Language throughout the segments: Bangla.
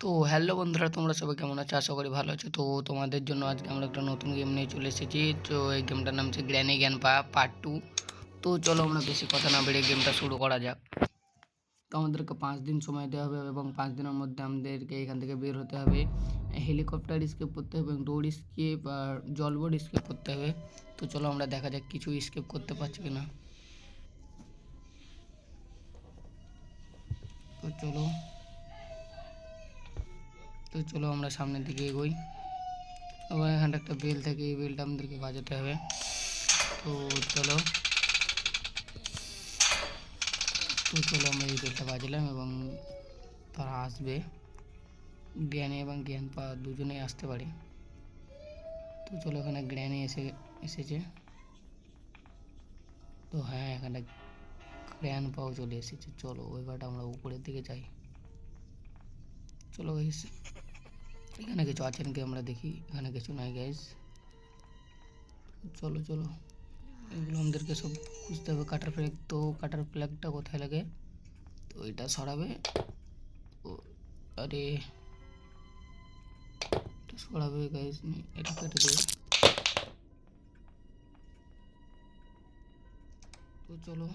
তো হ্যালো বন্ধুরা, তোমরা সবাই কেমন আছো? আশা করি ভালো আছো। তো তোমাদের জন্য আজকে আমরা একটা নতুন গেম নিয়ে চলে এসেছি। তো এই গেমটার নাম হচ্ছে গ্র্যানি গ্যান পার্ট 2। তো চলো আমরা বেশি কথা না বেরিয়ে গেমটা শুরু করা যাক। তো আমাদেরকে 5 দিন সময় দেওয়া হবে এবং 5 দিনের মধ্যে আমাদেরকে এখান থেকে বের হতে হবে। হেলিকপ্টার স্কেপ করতে হবে এবং রোড স্কেপ আর জলবোট স্কেপ করতে হবে। তো চলো আমরা দেখা যাক কিছু স্কেপ করতে পারছি কিনা। তো চলো আমরা সামনের দিকে এগোই। এবং এখানটা একটা বেল থাকে, এই বেলটা আমাদেরকে বাজাতে হবে। তো চলো আমরা এই বেলটা বাজালাম এবং তারা আসবে। গ্র্যানি এবং গ্র্যান্ডপা দুজনেই আসতে পারে। তো চলো এখানে গ্র্যানি এসেছে। তো হ্যাঁ, এখানে গ্র্যান্ডপাও চলে এসেছে। চলো এবারটা আমরা উপরের দিকে যাই। চলো গাইস, এখানে কিছু আছে নাকি আমরা দেখি। এখানে কিছু নাই গাইস। চলো এগুলো আমাদেরকে সব খুঁজতে হবে। কাটার ফ্ল্যাগ, তো কাটার ফ্ল্যাগটা কোথায় লাগে? তো এটা সরাবে। আরে এটা সরাবে গাইস, এটা কেটে দেবে। তো চলো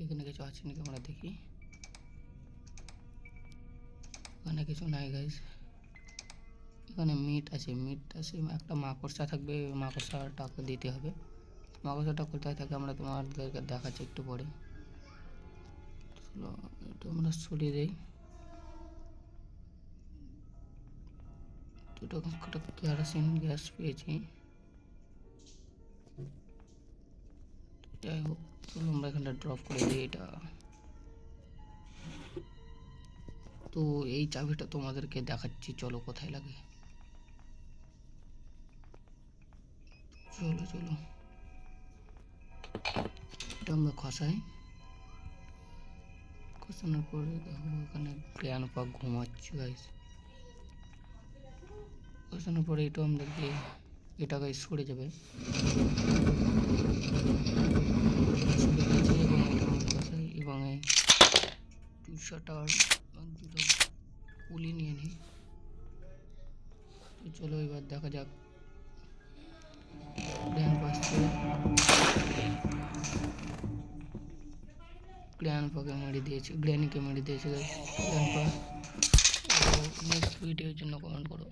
এখানে কিছু আছে নাকি আমরা দেখি। এখানে কিছু নাই গাইস। এখানে মিট আছে একটা মাকড়সা থাকবে, মাকড়সাটাকে দিতে হবে। মাকড়সাটা কোথায় থাকে আমরা তোমাদেরকে দেখাচ্ছি একটু পরে। চলো এটা আমরা সরিয়ে দিই। দুটো কেরোসিন গ্যাস পেয়েছি। যাই হোক, চলো আমরা এখানটা ড্রপ করে দিই এটা। তো এই চাবিটা তোমাদেরকে দেখাচ্ছি, চলো কোথায় লাগে। চলো এটা আমরা খসানোর পরে দেখো এখানে গ্র্যান্ডপা ঘুমাচ্ছে গাইস। খসানোর পরে এটা আমাদেরকে এটা গাইস সরে যাবে এবং এই শাটার দুটো পুলি নিয়ে নিই। তো চলো এবার দেখা যাক। গ্র্যান্ডপাকে মেরে দিয়েছে, গ্র্যানিকে মেরে দিয়েছে গ্র্যান্ডপা। নেক্সট ভিডিওর জন্য কমেন্ট করো।